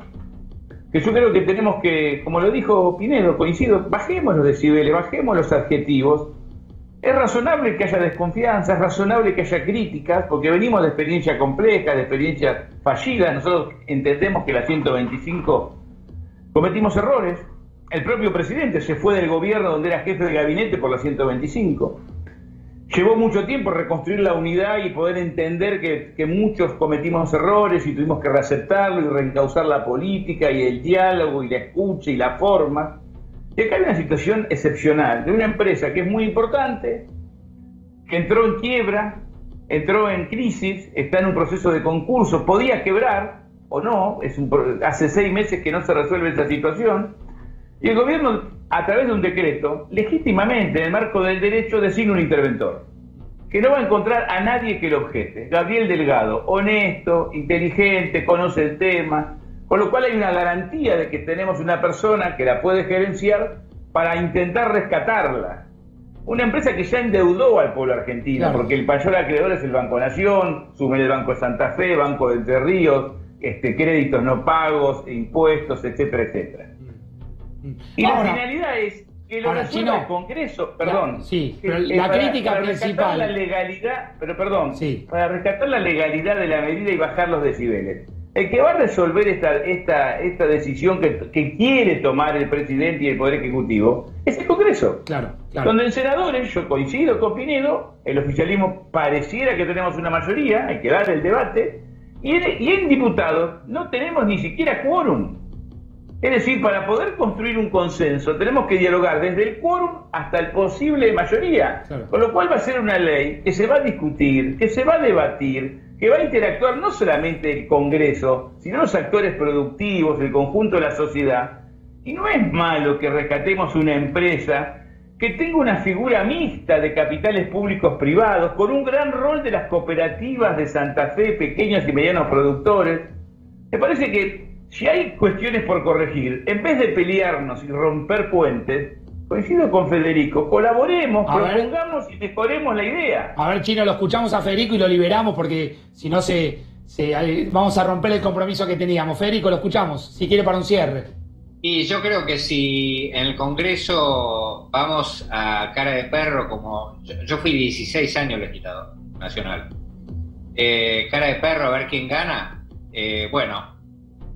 que yo creo que tenemos que, como lo dijo Pinedo, coincido, bajemos los decibeles, bajemos los adjetivos, Es razonable que haya desconfianza, es razonable que haya críticas, porque venimos de experiencias complejas, de experiencias fallidas. Nosotros entendemos que la 125 cometimos errores. El propio presidente se fue del gobierno donde era jefe de gabinete por la 125. Llevó mucho tiempo reconstruir la unidad y poder entender que muchos cometimos errores y tuvimos que reaceptarlo y reencauzar la política y el diálogo y la escucha y la forma. Y acá hay una situación excepcional de una empresa que es muy importante, que entró en quiebra, entró en crisis, está en un proceso de concurso, podía quebrar o no, hace 6 meses que no se resuelve esa situación, y el gobierno, a través de un decreto, legítimamente, en el marco del derecho, designa un interventor, que no va a encontrar a nadie que lo objete. Gabriel Delgado, honesto, inteligente, conoce el tema, con lo cual hay una garantía de que tenemos una persona que la puede gerenciar para intentar rescatarla. Una empresa que ya endeudó al pueblo argentino, claro, porque el mayor acreedor es el Banco Nación, sume el Banco de Santa Fe, Banco de Entre Ríos, créditos no pagos, impuestos, etcétera, etcétera. Y ahora, la finalidad es que lo resuelva el Congreso, perdón. Sí, pero la crítica principal... la legalidad, sí, para rescatar la legalidad de la medida y bajar los decibeles. El que va a resolver esta decisión que quiere tomar el presidente y el Poder Ejecutivo es el Congreso. Claro, claro. Donde en senadores, yo coincido con Pinedo, el oficialismo pareciera que tenemos una mayoría, hay que dar el debate, y en diputados no tenemos ni siquiera quórum. Es decir, para poder construir un consenso tenemos que dialogar desde el quórum hasta el posible mayoría. Claro. Con lo cual va a ser una ley que se va a discutir, que se va a debatir, que va a interactuar no solamente el Congreso, sino los actores productivos, el conjunto de la sociedad. Y no es malo que rescatemos una empresa que tenga una figura mixta de capitales públicos privados, con un gran rol de las cooperativas de Santa Fe, pequeños y medianos productores. Me parece que si hay cuestiones por corregir, en vez de pelearnos y romper puentes, coincido con Federico, colaboremos, propongamos y mejoremos la idea. A ver, Chino, lo escuchamos a Federico y lo liberamos porque si no vamos a romper el compromiso que teníamos. Federico, lo escuchamos, si quiere para un cierre. Y yo creo que si en el Congreso vamos a cara de perro, como yo fui 16 años legislador nacional, cara de perro a ver quién gana, bueno,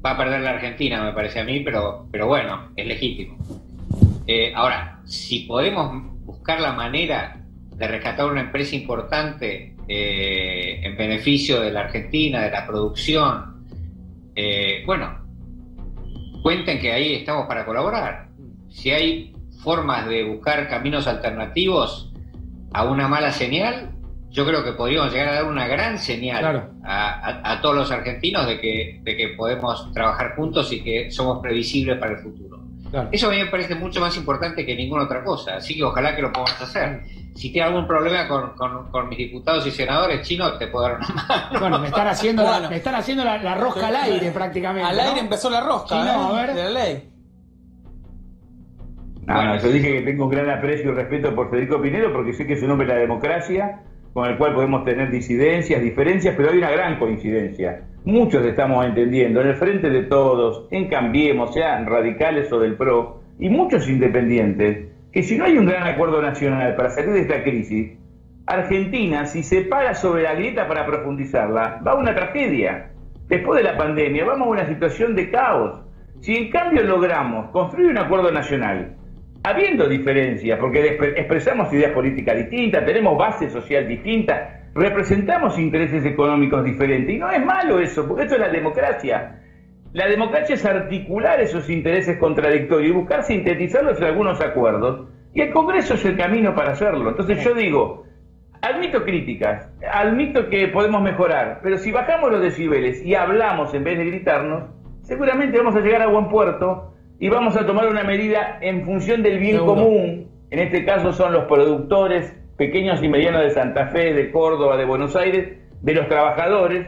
va a perder la Argentina, me parece a mí, pero bueno, es legítimo. Ahora, si podemos buscar la manera de rescatar una empresa importante en beneficio de la Argentina, de la producción, bueno, cuenten que ahí estamos para colaborar. Si hay formas de buscar caminos alternativos a una mala señal, yo creo que podríamos llegar a dar una gran señal, claro, a todos los argentinos de que podemos trabajar juntos y que somos previsibles para el futuro. Claro. Eso a mí me parece mucho más importante que ninguna otra cosa, así que ojalá que lo podamos hacer. Si tiene algún problema con mis diputados y senadores chinos, te puedo dar una mano. Bueno, me están haciendo la rosca al aire prácticamente. Al aire empezó la rosca, Chino, a ver. De la ley. No, yo dije que tengo un gran aprecio y respeto por Federico Pinedo porque sé que es un hombre de la democracia, con el cual podemos tener disidencias, diferencias, pero hay una gran coincidencia. Muchos estamos entendiendo, en el frente de todos, en Cambiemos, sean radicales o del PRO, y muchos independientes, que si no hay un gran acuerdo nacional para salir de esta crisis, Argentina, si se para sobre la grieta para profundizarla, va a una tragedia. Después de la pandemia vamos a una situación de caos. Si en cambio logramos construir un acuerdo nacional, habiendo diferencias, porque expresamos ideas políticas distintas, tenemos base social distinta, representamos intereses económicos diferentes, y no es malo eso, porque eso es la democracia. La democracia es articular esos intereses contradictorios y buscar sintetizarlos en algunos acuerdos, y el Congreso es el camino para hacerlo. Entonces yo digo, admito críticas, admito que podemos mejorar, pero si bajamos los decibeles y hablamos en vez de gritarnos, seguramente vamos a llegar a buen puerto y vamos a tomar una medida en función del bien común. En este caso son los productores pequeños y medianos de Santa Fe, de Córdoba, de Buenos Aires, de los trabajadores,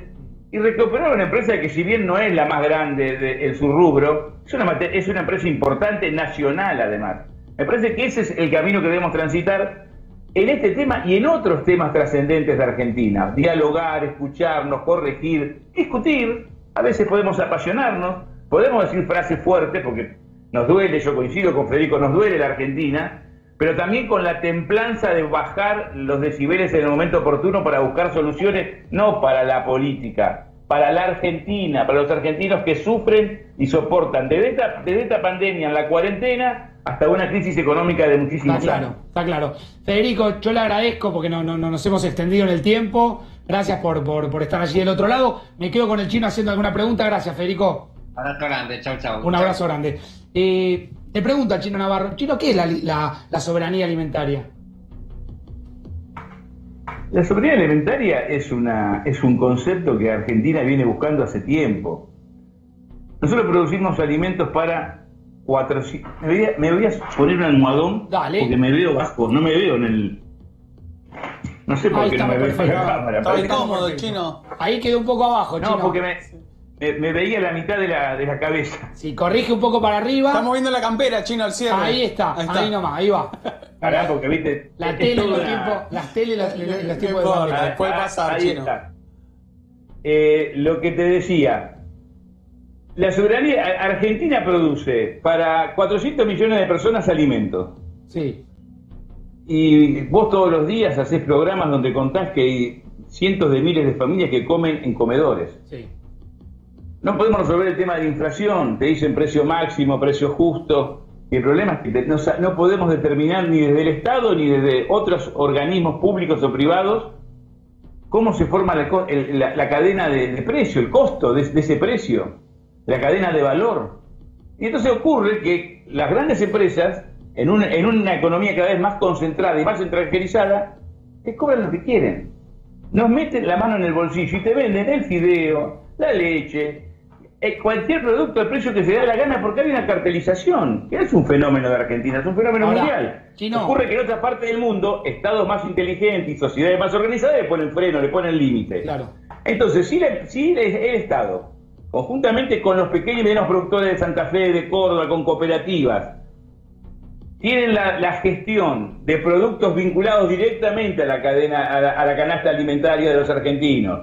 y recuperar una empresa que, si bien no es la más grande en su rubro, es una empresa importante nacional además. Me parece que ese es el camino que debemos transitar en este tema y en otros temas trascendentes de Argentina. Dialogar, escucharnos, corregir, discutir. A veces podemos apasionarnos, podemos decir frases fuertes porque nos duele, yo coincido con Federico, nos duele la Argentina, pero también con la templanza de bajar los decibeles en el momento oportuno para buscar soluciones, no para la política, para la Argentina, para los argentinos que sufren y soportan desde esta pandemia en la cuarentena hasta una crisis económica de muchísimos años. Está claro. Federico, yo le agradezco porque no nos hemos extendido en el tiempo. Gracias por estar allí del otro lado. Me quedo con el Chino haciendo alguna pregunta. Gracias, Federico. Abrazo grande, chau. Un abrazo grande. Te pregunta Chino Navarro, Chino, ¿qué es la soberanía alimentaria? La soberanía alimentaria es un concepto que Argentina viene buscando hace tiempo. Nosotros producimos alimentos para 400... Me voy a poner un almohadón. Dale. Porque me veo bajo, no me veo en el... No sé por qué no me veo en la cámara. Está incómodo, Chino. Ahí quedó un poco abajo, Chino. No, porque me veía la mitad de la cabeza. Si corrige un poco para arriba. Está moviendo la campera, Chino, al cierre. Ahí está, ahí nomás, ahí va. Pará, porque viste... La tele, las tele, los tiempos de importa, después pasa, ahí Chino. está. Lo que te decía, la soberanía, Argentina produce para 400 millones de personas alimentos. Sí. Y vos todos los días hacés programas donde contás que hay cientos de miles de familias que comen en comedores. Sí. No podemos resolver el tema de la inflación, te dicen precio máximo, precio justo. Y el problema es que no podemos determinar ni desde el Estado ni desde otros organismos públicos o privados cómo se forma la cadena de precio, el costo de ese precio, la cadena de valor. Y entonces ocurre que las grandes empresas, en una economía cada vez más concentrada y más centralizada, te cobran lo que quieren. Nos meten la mano en el bolsillo y te venden el fideo, la leche, cualquier producto al precio que se da la gana, porque hay una cartelización, que es un fenómeno de Argentina, es un fenómeno mundial. Chino. Ocurre que en otras partes del mundo, estados más inteligentes y sociedades más organizadas le ponen freno, le ponen límite. Claro. Entonces, si el Estado, conjuntamente con los pequeños y medianos productores de Santa Fe, de Córdoba, con cooperativas, tienen la gestión de productos vinculados directamente a la cadena, a la canasta alimentaria de los argentinos,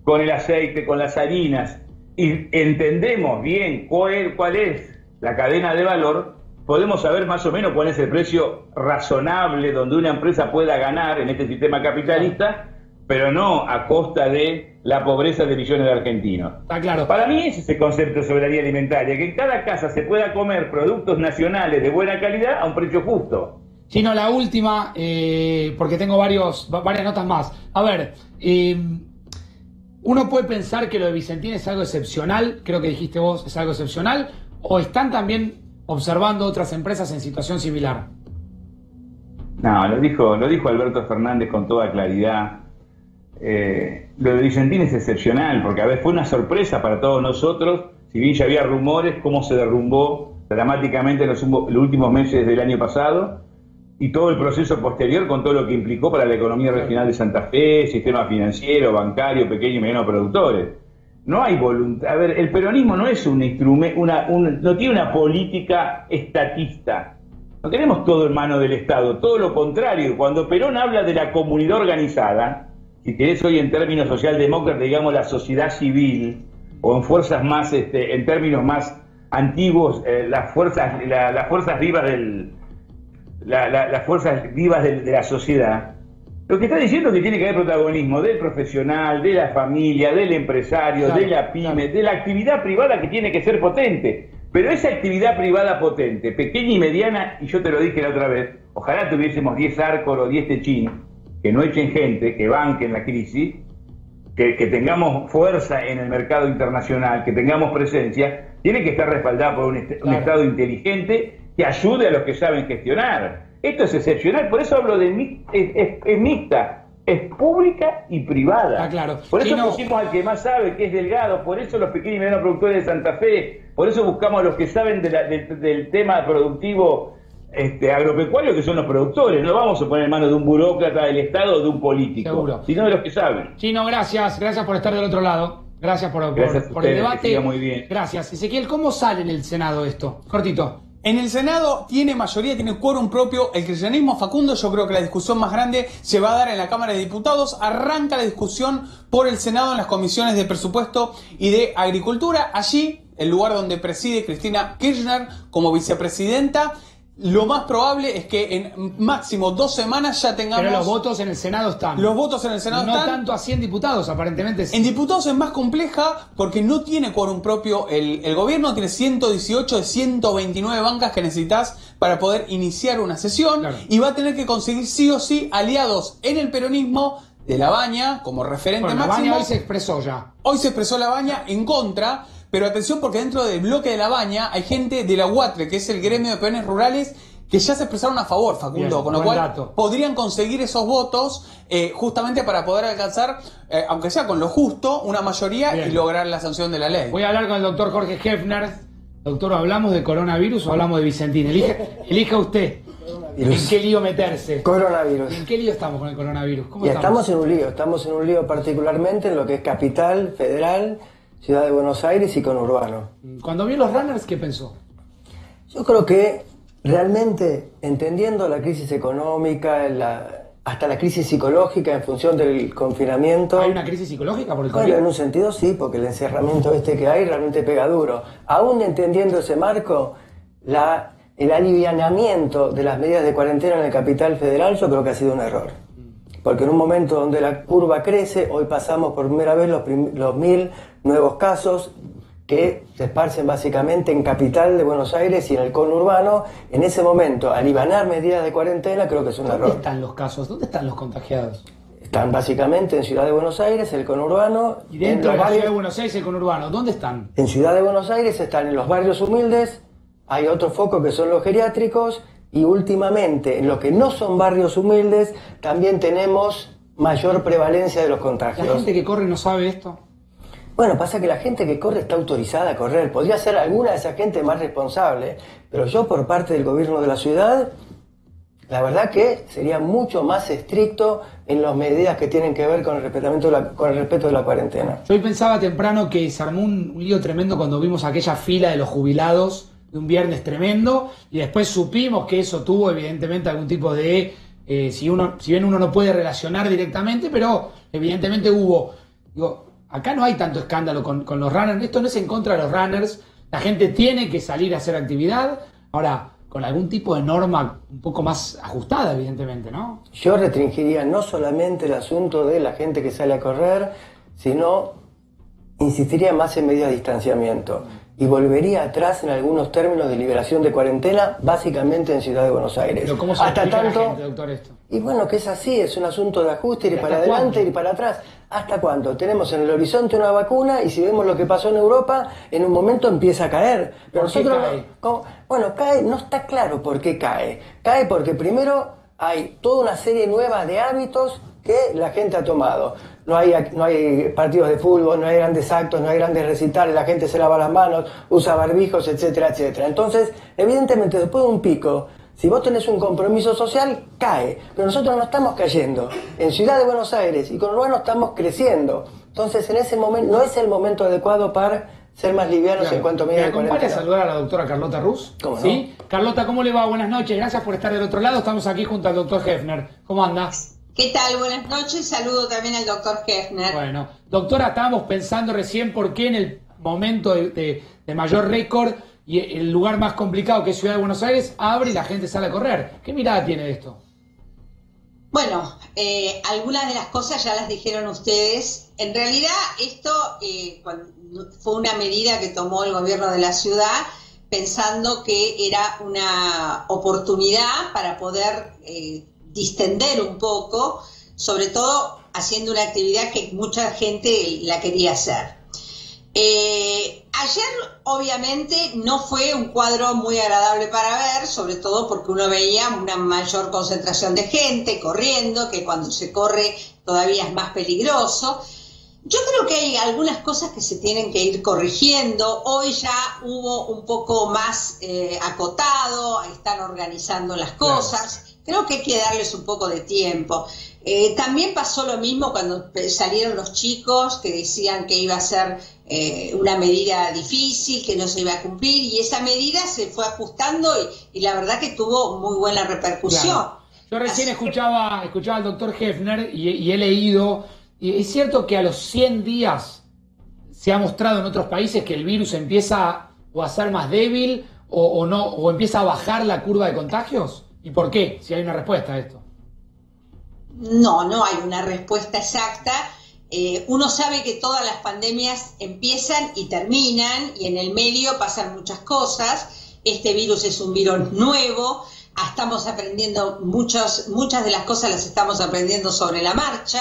con el aceite, con las harinas, y entendemos bien cuál es la cadena de valor, podemos saber más o menos cuál es el precio razonable donde una empresa pueda ganar en este sistema capitalista, pero no a costa de la pobreza de millones de argentinos. Está claro. Para mí ese es el concepto de soberanía alimentaria, que en cada casa se pueda comer productos nacionales de buena calidad a un precio justo. Chino, la última, porque tengo varias notas más. A ver, uno puede pensar que lo de Vicentín es algo excepcional, creo que dijiste vos, es algo excepcional, o están también observando otras empresas en situación similar. No, lo dijo Alberto Fernández con toda claridad. Lo de Vicentín es excepcional, porque a ver, fue una sorpresa para todos nosotros, si bien ya había rumores, cómo se derrumbó dramáticamente en los últimos meses del año pasado, y todo el proceso posterior con todo lo que implicó para la economía regional de Santa Fe, sistema financiero, bancario, pequeños y medianos productores. No hay voluntad. A ver, el peronismo no es un instrumento, no tiene una política estatista. No tenemos todo en manos del Estado, todo lo contrario. Cuando Perón habla de la comunidad organizada, si querés hoy en términos socialdemócratas, digamos la sociedad civil, o en fuerzas más, en términos más antiguos, las fuerzas vivas las fuerzas vivas de la sociedad, lo que está diciendo es que tiene que haber protagonismo del profesional, de la familia, del empresario, claro, de la pyme, de la actividad privada, que tiene que ser potente. Pero esa actividad privada potente, pequeña y mediana, y yo te lo dije la otra vez, ojalá tuviésemos 10 Arcor o 10 Techín, que no echen gente, que banquen la crisis, que tengamos fuerza en el mercado internacional, que tengamos presencia, tiene que estar respaldada por un Estado inteligente que ayude a los que saben gestionar. Esto es excepcional, por eso hablo de es mixta, es pública y privada. Claro. Por eso pusimos al que más sabe, que es Delgado, por eso los pequeños y medianos productores de Santa Fe, por eso buscamos a los que saben del tema productivo agropecuario, que son los productores. No vamos a poner en manos de un burócrata del Estado o de un político, seguro, sino de los que saben. Chino, gracias por estar del otro lado. Gracias por el debate. Muy bien. Gracias. Ezequiel, ¿cómo sale en el Senado esto? Cortito. En el Senado tiene mayoría, tiene quórum propio el kirchnerismo. Facundo, yo creo que la discusión más grande se va a dar en la Cámara de Diputados. Arranca la discusión por el Senado en las comisiones de Presupuesto y de Agricultura. Allí, el lugar donde preside Cristina Kirchner como vicepresidenta. lo más probable es que en máximo 2 semanas ya tengamos... Pero los votos en el Senado están. Los votos en el Senado no están. No tanto así en diputados, aparentemente. En diputados es más compleja porque no tiene quórum propio. El gobierno tiene 118 de 129 bancas que necesitas para poder iniciar una sesión. Claro. Y va a tener que conseguir sí o sí aliados en el peronismo de La Baña como referente bueno, máximo. La Baña hoy se expresó ya. Hoy se expresó La Baña en contra. Pero atención porque dentro del bloque de La Baña hay gente de la UATRE, que es el gremio de peones rurales, que ya se expresaron a favor, Facundo, bien, con lo cual dato. Podrían conseguir esos votos justamente para poder alcanzar, aunque sea con lo justo, una mayoría bien. Y lograr la sanción de la ley. Voy a hablar con el doctor Jorge Hefner. Doctor, ¿hablamos de coronavirus o hablamos de Vicentín? Elija usted. ¿En qué lío meterse? Coronavirus. ¿En qué lío estamos con el coronavirus? ¿Cómo estamos en un lío particularmente en lo que es capital, federal, ciudad de Buenos Aires y conurbano. Cuando vio los runners, ¿qué pensó? Yo creo que realmente, entendiendo la crisis económica, hasta la crisis psicológica en función del confinamiento... ¿Hay una crisis psicológica por el COVID? Bueno, en un sentido sí, porque el encerramiento que hay realmente pega duro. Aún entendiendo ese marco, el alivianamiento de las medidas de cuarentena en el capital federal yo creo que ha sido un error. Porque en un momento donde la curva crece, hoy pasamos por primera vez los 1.000 nuevos casos que se esparcen básicamente en capital de Buenos Aires y en el conurbano. En ese momento, alivianar medidas de cuarentena creo que es un error. ¿Dónde están los casos? ¿Dónde están los contagiados? Están básicamente en Ciudad de Buenos Aires, el conurbano. Y dentro de la Ciudad de Buenos Aires, el conurbano, ¿dónde están? En Ciudad de Buenos Aires están en los barrios humildes, hay otro foco que son los geriátricos, y últimamente en lo que no son barrios humildes también tenemos mayor prevalencia de los contagios. ¿La gente que corre no sabe esto? Bueno, pasa que la gente que corre está autorizada a correr. Podría ser alguna de esa gente más responsable, pero yo por parte del gobierno de la ciudad, la verdad que sería mucho más estricto en las medidas que tienen que ver con el respeto de la cuarentena. Yo hoy pensaba temprano que se armó un lío tremendo cuando vimos aquella fila de los jubilados de un viernes tremendo, y después supimos que eso tuvo evidentemente algún tipo de... si bien uno no puede relacionar directamente, pero evidentemente hubo... Digo, acá no hay tanto escándalo con los runners. Esto no es en contra de los runners. La gente tiene que salir a hacer actividad. Ahora, con algún tipo de norma un poco más ajustada, evidentemente, ¿no? Yo restringiría no solamente el asunto de la gente que sale a correr, sino insistiría más en medidas de distanciamiento. Y volvería atrás en algunos términos de liberación de cuarentena, básicamente en Ciudad de Buenos Aires. Pero ¿cómo se explica a la gente, doctor, esto? Y bueno, que es así, es un asunto de ajuste, ir para adelante, ir para atrás. ¿Hasta cuándo? Tenemos en el horizonte una vacuna y si vemos lo que pasó en Europa, en un momento empieza a caer. Pero ¿Por qué cae? Bueno, cae, no está claro por qué cae. Cae porque primero hay toda una serie nueva de hábitos que la gente ha tomado. No hay partidos de fútbol, no hay grandes actos, no hay grandes recitales, la gente se lava las manos, usa barbijos, etcétera, etcétera. Entonces, evidentemente, después de un pico, si vos tenés un compromiso social, cae. Pero nosotros no estamos cayendo. En Ciudad de Buenos Aires y conurbano estamos creciendo. Entonces, en ese momento, no es el momento adecuado para ser más livianos Claro. en cuanto a medidas de cuarentena. ¿Me acompaña a cuarentena. saludar a la doctora Carlota Ruz? ¿Cómo no? ¿Sí? Carlota, ¿cómo le va? Buenas noches. Gracias por estar del otro lado. Estamos aquí junto al doctor Hefner. ¿Cómo anda? ¿Qué tal? Buenas noches. Saludo también al doctor Hefner. Bueno, doctora, estábamos pensando recién por qué en el momento de mayor récord y el lugar más complicado que es Ciudad de Buenos Aires, abre y la gente sale a correr. ¿Qué mirada tiene de esto? Bueno, algunas de las cosas ya las dijeron ustedes. En realidad esto fue una medida que tomó el gobierno de la ciudad pensando que era una oportunidad para poder distender un poco, sobre todo haciendo una actividad que mucha gente la quería hacer. Ayer obviamente no fue un cuadro muy agradable para ver, sobre todo porque uno veía una mayor concentración de gente corriendo, que cuando se corre todavía es más peligroso. Yo creo que hay algunas cosas que se tienen que ir corrigiendo. Hoy ya hubo un poco más acotado, están organizando las cosas. Creo que hay que darles un poco de tiempo. También pasó lo mismo cuando salieron los chicos que decían que iba a ser una medida difícil, que no se iba a cumplir, y esa medida se fue ajustando y la verdad que tuvo muy buena repercusión. Claro. Yo recién escuchaba al doctor Hefner y he leído, y es cierto que a los 100 días se ha mostrado en otros países que el virus empieza o a ser más débil o no, o empieza a bajar la curva de contagios? ¿Y por qué? Si hay una respuesta a esto. No, no hay una respuesta exacta. Uno sabe que todas las pandemias empiezan y terminan, y en el medio pasan muchas cosas. Este virus es un virus nuevo, estamos aprendiendo muchas de las cosas las estamos aprendiendo sobre la marcha.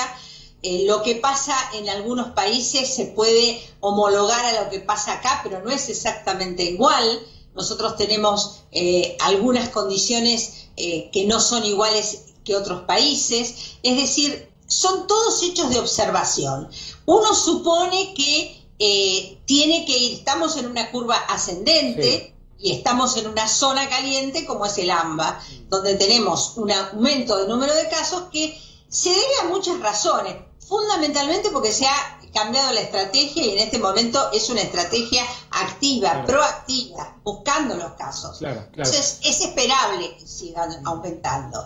Lo que pasa en algunos países se puede homologar a lo que pasa acá, pero no es exactamente igual. Nosotros tenemos algunas condiciones que no son iguales que otros países, es decir, son todos hechos de observación. Uno supone que estamos en una curva ascendente, sí, y estamos en una zona caliente como es el AMBA, donde tenemos un aumento del número de casos que se debe a muchas razones, fundamentalmente porque se ha cambiado la estrategia y en este momento es una estrategia activa, claro, proactiva, buscando los casos. Claro. Entonces es esperable que sigan aumentando.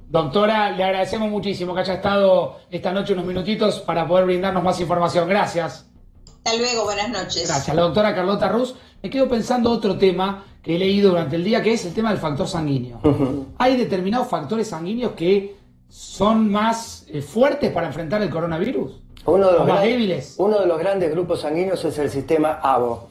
Doctora, le agradecemos muchísimo que haya estado esta noche unos minutitos para poder brindarnos más información. Gracias. Hasta luego, buenas noches. Gracias. La doctora Carlota Rus. Me quedo pensando otro tema que he leído durante el día, que es el tema del factor sanguíneo. Hay determinados factores sanguíneos que son más fuertes para enfrentar el coronavirus. Más débiles. Uno de los grandes grupos sanguíneos es el sistema ABO,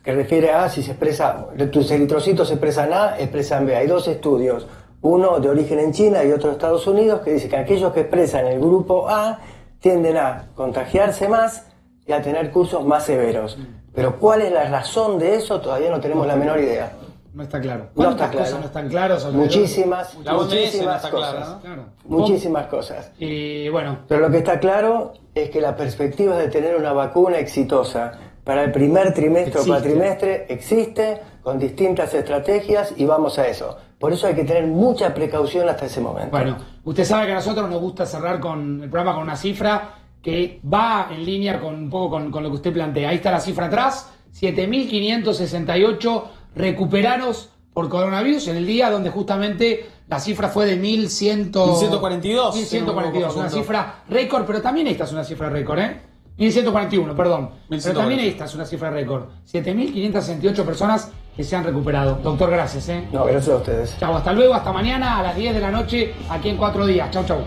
que refiere a si se expresa, tus eritrocitos se expresan A, expresan B. Hay dos estudios, uno de origen en China y otro de Estados Unidos, que dice que aquellos que expresan el grupo A tienden a contagiarse más y a tener cursos más severos. Pero ¿cuál es la razón de eso? Todavía no tenemos la menor idea. No está claro. ¿Cuántas cosas no están claras? Muchísimas cosas. Clara, ¿no? Claro. Muchísimas cosas. Y bueno. Pero lo que está claro es que la perspectiva de tener una vacuna exitosa para el primer trimestre o cuatrimestre existe, con distintas estrategias, y vamos a eso. Por eso hay que tener mucha precaución hasta ese momento. Bueno, usted sabe que a nosotros nos gusta cerrar con el programa con una cifra que va en línea con un poco con lo que usted plantea. Ahí está la cifra atrás, 7.568 recuperados por coronavirus en el día donde justamente la cifra fue de 1.142. 1.142, una cifra récord, pero también esta es una cifra récord, 1.141, perdón. 1140. Pero también esta es una cifra récord. 7.568 personas que se han recuperado. Doctor, gracias. No, gracias a ustedes. Chau, hasta luego, hasta mañana a las 10 de la noche aquí en 4 días. Chau, chau.